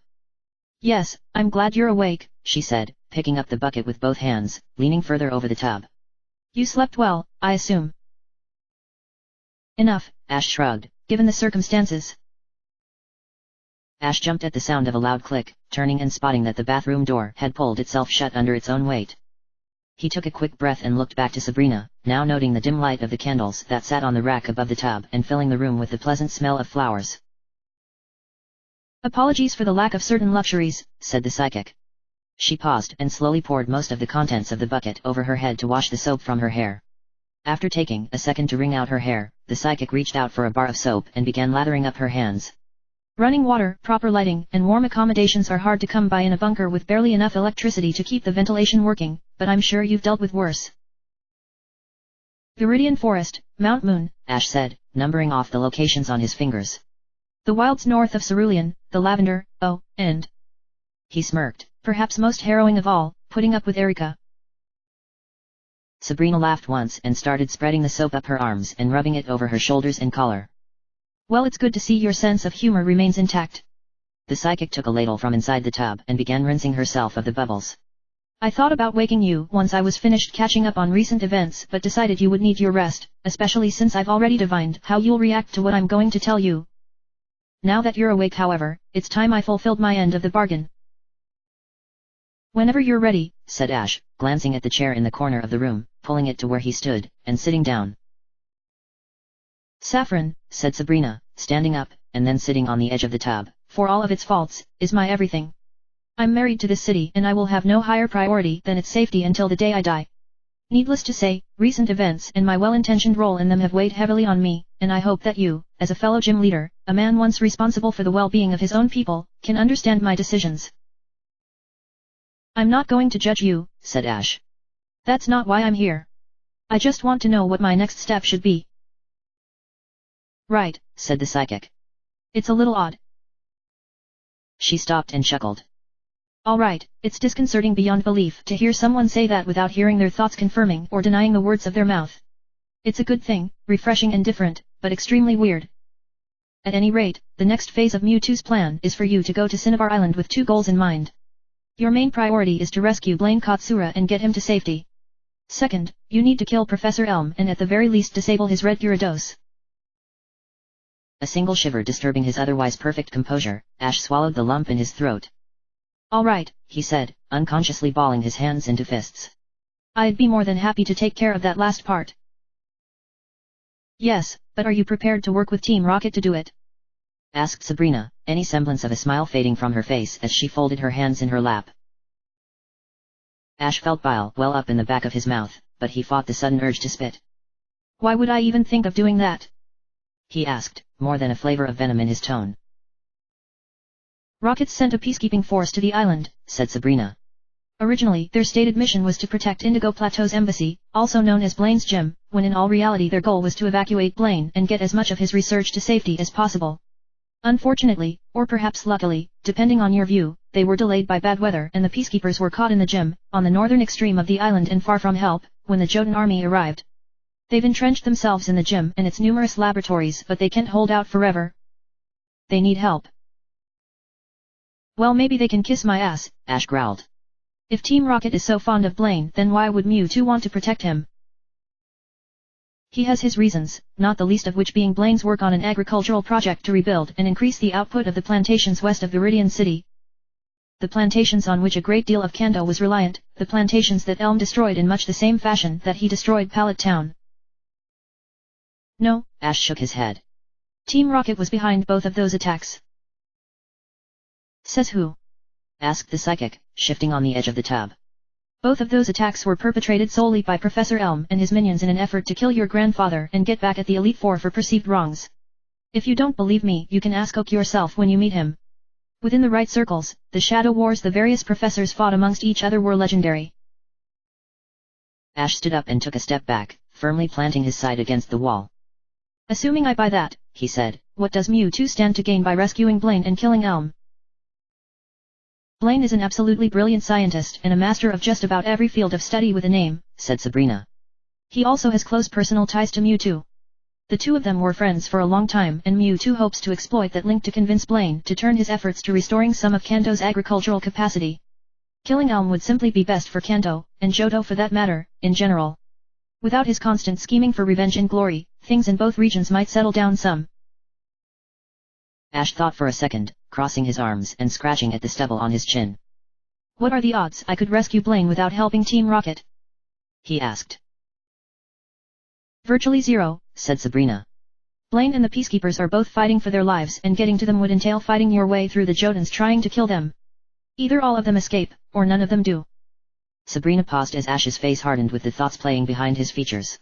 Yes, I'm glad you're awake, she said, picking up the bucket with both hands, leaning further over the tub. You slept well, I assume. Enough, Ash shrugged, given the circumstances. Ash jumped at the sound of a loud click, turning and spotting that the bathroom door had pulled itself shut under its own weight. He took a quick breath and looked back to Sabrina, now noting the dim light of the candles that sat on the rack above the tub and filling the room with the pleasant smell of flowers. Apologies for the lack of certain luxuries, said the psychic. She paused and slowly poured most of the contents of the bucket over her head to wash the soap from her hair. After taking a second to wring out her hair, the psychic reached out for a bar of soap and began lathering up her hands. Running water, proper lighting, and warm accommodations are hard to come by in a bunker with barely enough electricity to keep the ventilation working, but I'm sure you've dealt with worse. Viridian Forest, Mount Moon, Ash said, numbering off the locations on his fingers. The wilds north of Cerulean, the Lavender, oh, and... He smirked. Perhaps most harrowing of all, putting up with Erika. Sabrina laughed once and started spreading the soap up her arms and rubbing it over her shoulders and collar. Well, it's good to see your sense of humor remains intact. The psychic took a ladle from inside the tub and began rinsing herself of the bubbles. I thought about waking you once I was finished catching up on recent events but decided you would need your rest, especially since I've already divined how you'll react to what I'm going to tell you. Now that you're awake, however, it's time I fulfilled my end of the bargain. Whenever you're ready, said Ash, glancing at the chair in the corner of the room, pulling it to where he stood, and sitting down. Saffron, said Sabrina, standing up, and then sitting on the edge of the tub, for all of its faults, is my everything. I'm married to this city and I will have no higher priority than its safety until the day I die. Needless to say, recent events and my well-intentioned role in them have weighed heavily on me, and I hope that you, as a fellow gym leader, a man once responsible for the well-being of his own people, can understand my decisions. I'm not going to judge you, said Ash. That's not why I'm here. I just want to know what my next step should be. Right, said the psychic. It's a little odd. She stopped and chuckled. Alright, it's disconcerting beyond belief to hear someone say that without hearing their thoughts confirming or denying the words of their mouth. It's a good thing, refreshing and different, but extremely weird. At any rate, the next phase of Mewtwo's plan is for you to go to Cinnabar Island with two goals in mind. Your main priority is to rescue Blaine Katsura and get him to safety. Second, you need to kill Professor Elm and at the very least disable his red Gyarados. A single shiver disturbing his otherwise perfect composure, Ash swallowed the lump in his throat. Alright, he said, unconsciously balling his hands into fists. I'd be more than happy to take care of that last part. Yes, but are you prepared to work with Team Rocket to do it? Asked Sabrina, any semblance of a smile fading from her face as she folded her hands in her lap. Ash felt bile well up in the back of his mouth, but he fought the sudden urge to spit. Why would I even think of doing that? He asked, more than a flavor of venom in his tone. Rockets sent a peacekeeping force to the island, said Sabrina. Originally, their stated mission was to protect Indigo Plateau's embassy, also known as Blaine's Gym, when in all reality their goal was to evacuate Blaine and get as much of his research to safety as possible. Unfortunately, or perhaps luckily, depending on your view, they were delayed by bad weather and the peacekeepers were caught in the gym, on the northern extreme of the island and far from help, when the Jotun army arrived. They've entrenched themselves in the gym and its numerous laboratories, but they can't hold out forever. They need help. Well, maybe they can kiss my ass, Ash growled. If Team Rocket is so fond of Blaine, then why would Mewtwo want to protect him? He has his reasons, not the least of which being Blaine's work on an agricultural project to rebuild and increase the output of the plantations west of Viridian City. The plantations on which a great deal of Kanto was reliant, the plantations that Elm destroyed in much the same fashion that he destroyed Pallet Town. No, Ash shook his head. Team Rocket was behind both of those attacks. Says who? Asked the psychic, shifting on the edge of the tub. Both of those attacks were perpetrated solely by Professor Elm and his minions in an effort to kill your grandfather and get back at the Elite Four for perceived wrongs. If you don't believe me, you can ask Oak yourself when you meet him. Within the right circles, the Shadow Wars the various professors fought amongst each other were legendary. Ash stood up and took a step back, firmly planting his side against the wall. Assuming I buy that, he said, what does Mewtwo stand to gain by rescuing Blaine and killing Elm? Blaine is an absolutely brilliant scientist and a master of just about every field of study with a name, said Sabrina. He also has close personal ties to Mewtwo. The two of them were friends for a long time and Mewtwo hopes to exploit that link to convince Blaine to turn his efforts to restoring some of Kanto's agricultural capacity. Killing Elm would simply be best for Kanto, and Johto for that matter, in general. Without his constant scheming for revenge and glory, things in both regions might settle down some. Ash thought for a second, crossing his arms and scratching at the stubble on his chin. What are the odds I could rescue Blaine without helping Team Rocket? He asked. Virtually zero, said Sabrina. Blaine and the Peacekeepers are both fighting for their lives and getting to them would entail fighting your way through the Jotans trying to kill them. Either all of them escape, or none of them do. Sabrina paused as Ash's face hardened with the thoughts playing behind his features.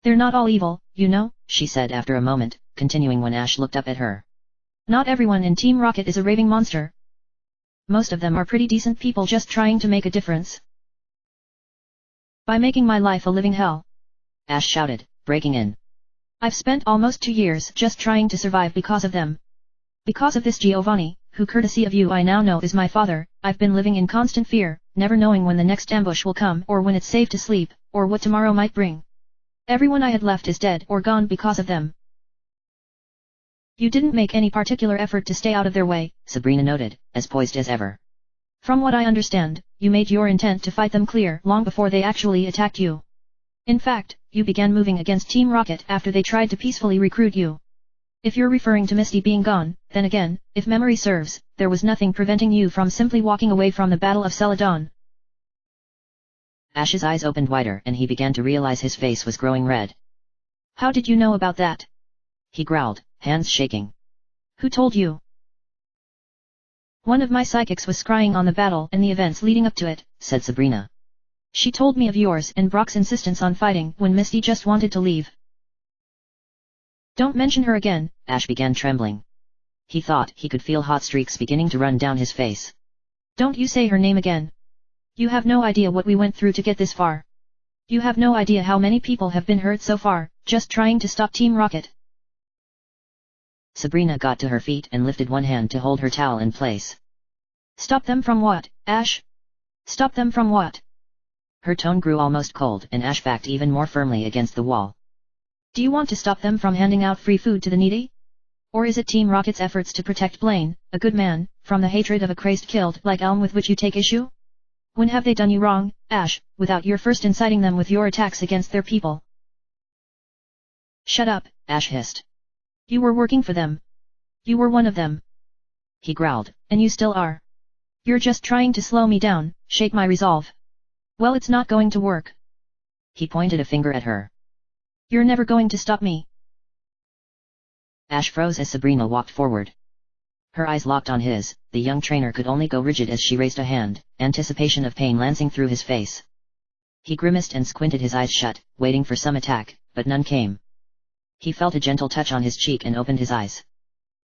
They're not all evil, you know, she said after a moment, continuing when Ash looked up at her. Not everyone in Team Rocket is a raving monster. Most of them are pretty decent people just trying to make a difference. By making my life a living hell. Ash shouted, breaking in. I've spent almost 2 years just trying to survive because of them. Because of this Giovanni, who courtesy of you I now know is my father, I've been living in constant fear, never knowing when the next ambush will come or when it's safe to sleep, or what tomorrow might bring. Everyone I had left is dead or gone because of them. You didn't make any particular effort to stay out of their way, Sabrina noted, as poised as ever. From what I understand, you made your intent to fight them clear long before they actually attacked you. In fact, you began moving against Team Rocket after they tried to peacefully recruit you. If you're referring to Misty being gone, then again, if memory serves, there was nothing preventing you from simply walking away from the Battle of Celadon. Ash's eyes opened wider and he began to realize his face was growing red. How did you know about that? He growled, hands shaking. Who told you? One of my psychics was scrying on the battle and the events leading up to it, said Sabrina. She told me of yours and Brock's insistence on fighting when Misty just wanted to leave. Don't mention her again, Ash began trembling. He thought he could feel hot streaks beginning to run down his face. Don't you say her name again. You have no idea what we went through to get this far. You have no idea how many people have been hurt so far, just trying to stop Team Rocket. Sabrina got to her feet and lifted one hand to hold her towel in place. Stop them from what, Ash? Stop them from what? Her tone grew almost cold and Ash backed even more firmly against the wall. Do you want to stop them from handing out free food to the needy? Or is it Team Rocket's efforts to protect Blaine, a good man, from the hatred of a crazed killed like Elm with which you take issue? When have they done you wrong, Ash, without your first inciting them with your attacks against their people? Shut up, Ash hissed. You were working for them. You were one of them. He growled. And you still are. You're just trying to slow me down, shake my resolve. Well, it's not going to work. He pointed a finger at her. You're never going to stop me. Ash froze as Sabrina walked forward. Her eyes locked on his, the young trainer could only go rigid as she raised a hand, anticipation of pain lancing through his face. He grimaced and squinted his eyes shut, waiting for some attack, but none came. He felt a gentle touch on his cheek and opened his eyes.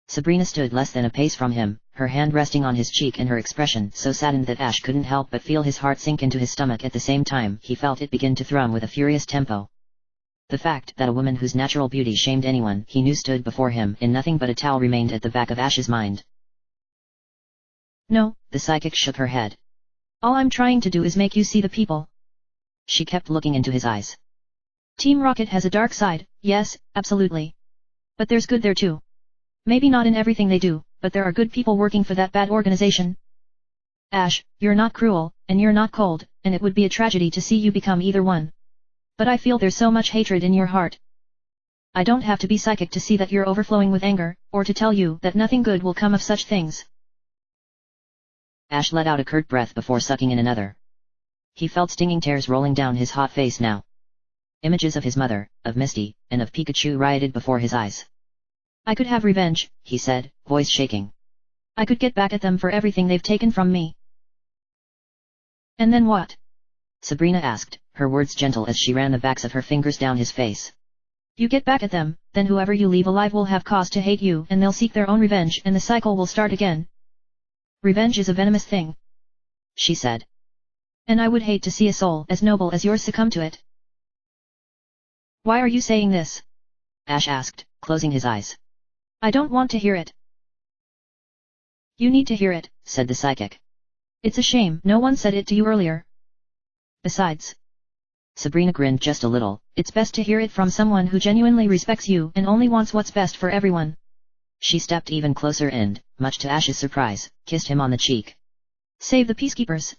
Sabrina stood less than a pace from him, her hand resting on his cheek and her expression so saddened that Ash couldn't help but feel his heart sink into his stomach. At the same time he felt it begin to thrum with a furious tempo. The fact that a woman whose natural beauty shamed anyone he knew stood before him in nothing but a towel remained at the back of Ash's mind. No, the psychic shook her head. All I'm trying to do is make you see the people. She kept looking into his eyes. Team Rocket has a dark side, yes, absolutely. But there's good there too. Maybe not in everything they do, but there are good people working for that bad organization. Ash, you're not cruel, and you're not cold, and it would be a tragedy to see you become either one. But I feel there's so much hatred in your heart. I don't have to be psychic to see that you're overflowing with anger, or to tell you that nothing good will come of such things. Ash let out a curt breath before sucking in another. He felt stinging tears rolling down his hot face now. Images of his mother, of Misty, and of Pikachu rioted before his eyes. I could have revenge, he said, voice shaking. I could get back at them for everything they've taken from me. And then what? Sabrina asked, her words gentle as she ran the backs of her fingers down his face. You get back at them, then whoever you leave alive will have cause to hate you and they'll seek their own revenge and the cycle will start again. Revenge is a venomous thing, she said. And I would hate to see a soul as noble as yours succumb to it. Why are you saying this? Ash asked, closing his eyes. I don't want to hear it. You need to hear it, said the psychic. It's a shame no one said it to you earlier. Besides, Sabrina grinned just a little, it's best to hear it from someone who genuinely respects you and only wants what's best for everyone. She stepped even closer and, much to Ash's surprise, kissed him on the cheek. Save the peacekeepers,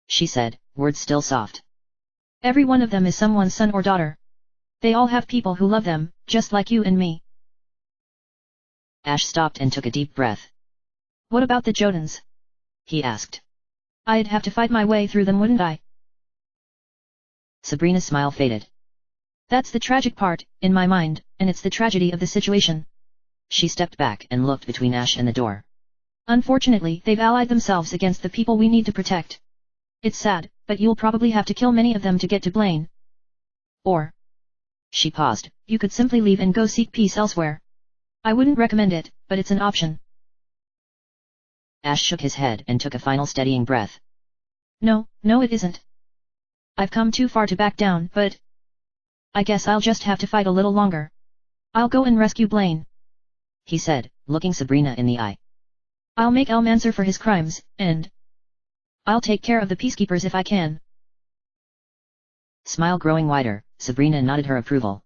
she said, words still soft. Every one of them is someone's son or daughter. They all have people who love them, just like you and me. Ash stopped and took a deep breath. What about the Jotans? He asked. I'd have to fight my way through them, wouldn't I? Sabrina's smile faded. That's the tragic part, in my mind, and it's the tragedy of the situation. She stepped back and looked between Ash and the door. Unfortunately, they've allied themselves against the people we need to protect. It's sad, but you'll probably have to kill many of them to get to Blaine. Or, she paused, you could simply leave and go seek peace elsewhere. I wouldn't recommend it, but it's an option. Ash shook his head and took a final steadying breath. No, it isn't. I've come too far to back down, but I guess I'll just have to fight a little longer. I'll go and rescue Blaine, he said, looking Sabrina in the eye. I'll make Elm answer for his crimes, and I'll take care of the peacekeepers if I can. Smile growing wider, Sabrina nodded her approval.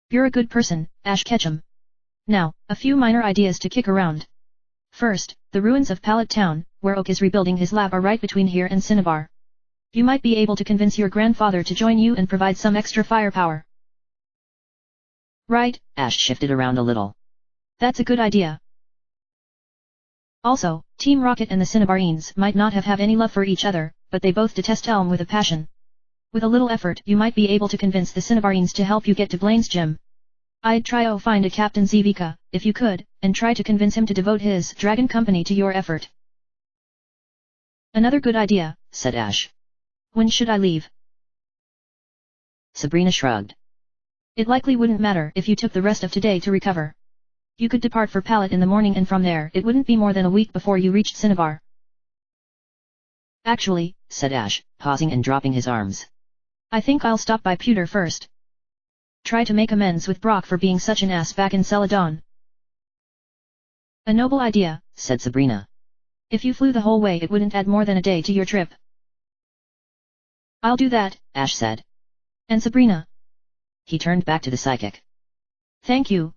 You're a good person, Ash Ketchum. Now, a few minor ideas to kick around. First, the ruins of Pallet Town, where Oak is rebuilding his lab, are right between here and Cinnabar. You might be able to convince your grandfather to join you and provide some extra firepower. Right? Ash shifted around a little. That's a good idea. Also, Team Rocket and the Cinnabarines might not have any love for each other, but they both detest Elm with a passion. With a little effort you might be able to convince the Cinnabarines to help you get to Blaine's gym. I'd try to find a Captain Zivika, if you could, and try to convince him to devote his Dragon Company to your effort. Another good idea, said Ash. When should I leave? Sabrina shrugged. It likely wouldn't matter if you took the rest of today to recover. You could depart for Pallet in the morning and from there it wouldn't be more than a week before you reached Cinnabar. Actually, said Ash, pausing and dropping his arms. I think I'll stop by Pewter first. Try to make amends with Brock for being such an ass back in Celadon. A noble idea, said Sabrina. If you flew the whole way it wouldn't add more than a day to your trip. I'll do that, Ash said. And Sabrina. He turned back to the psychic. Thank you.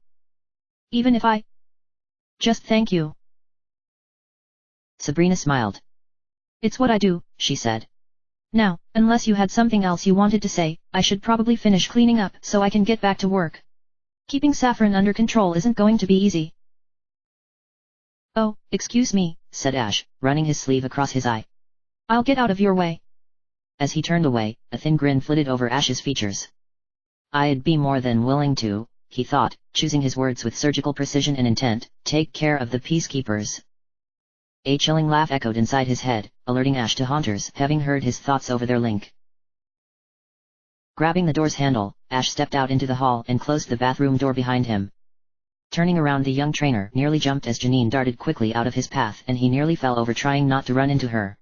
Even if I just thank you. Sabrina smiled. It's what I do, she said. Now, unless you had something else you wanted to say, I should probably finish cleaning up so I can get back to work. Keeping Saffron under control isn't going to be easy. Oh, excuse me, said Ash, running his sleeve across his eye. I'll get out of your way. As he turned away, a thin grin flitted over Ash's features. I'd be more than willing to, he thought, choosing his words with surgical precision and intent, take care of the peacekeepers. A chilling laugh echoed inside his head, alerting Ash to Haunters having heard his thoughts over their link. Grabbing the door's handle, Ash stepped out into the hall and closed the bathroom door behind him. Turning around, the young trainer nearly jumped as Janine darted quickly out of his path and he nearly fell over trying not to run into her.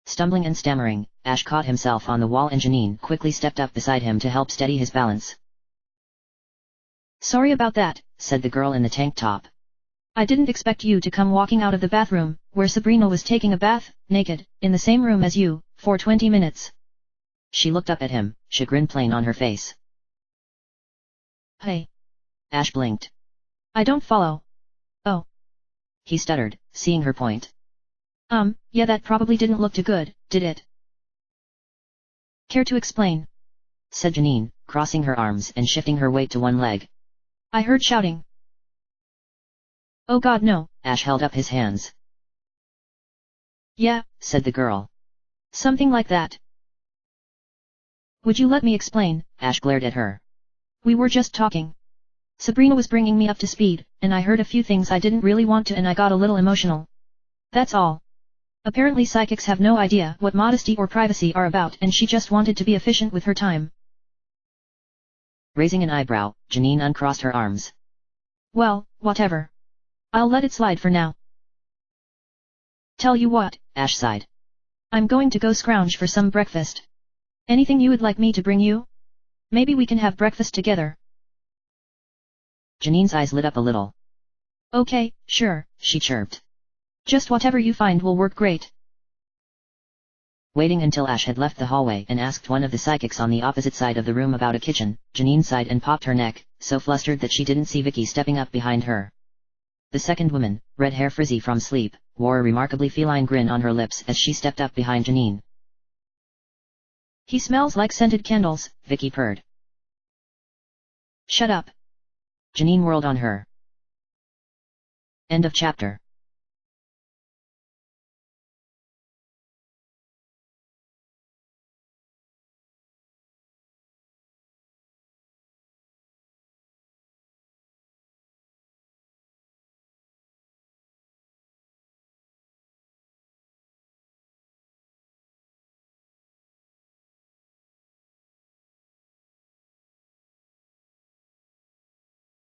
Stumbling and stammering, Ash caught himself on the wall and Janine quickly stepped up beside him to help steady his balance. Sorry about that, said the girl in the tank top. I didn't expect you to come walking out of the bathroom, where Sabrina was taking a bath, naked, in the same room as you, for 20 minutes. She looked up at him, chagrin plain on her face. Hey. Ash blinked. I don't follow. Oh. He stuttered, seeing her point. Yeah, that probably didn't look too good, did it? Care to explain? Said Janine, crossing her arms and shifting her weight to one leg. I heard shouting. Oh god no. Ash held up his hands. Yeah, said the girl. Something like that. Would you let me explain? Ash glared at her. We were just talking. Sabrina was bringing me up to speed, and I heard a few things I didn't really want to and I got a little emotional. That's all. Apparently psychics have no idea what modesty or privacy are about and she just wanted to be efficient with her time. Raising an eyebrow, Janine uncrossed her arms. Well, whatever. I'll let it slide for now. Tell you what, Ash sighed. I'm going to go scrounge for some breakfast. Anything you would like me to bring you? Maybe we can have breakfast together. Janine's eyes lit up a little. Okay, sure, she chirped. Just whatever you find will work great. Waiting until Ash had left the hallway and asked one of the psychics on the opposite side of the room about a kitchen, Janine sighed and popped her neck, so flustered that she didn't see Vicky stepping up behind her. The second woman, red hair frizzy from sleep, wore a remarkably feline grin on her lips as she stepped up behind Janine. He smells like scented candles, Vicky purred. Shut up. Janine whirled on her. End of chapter.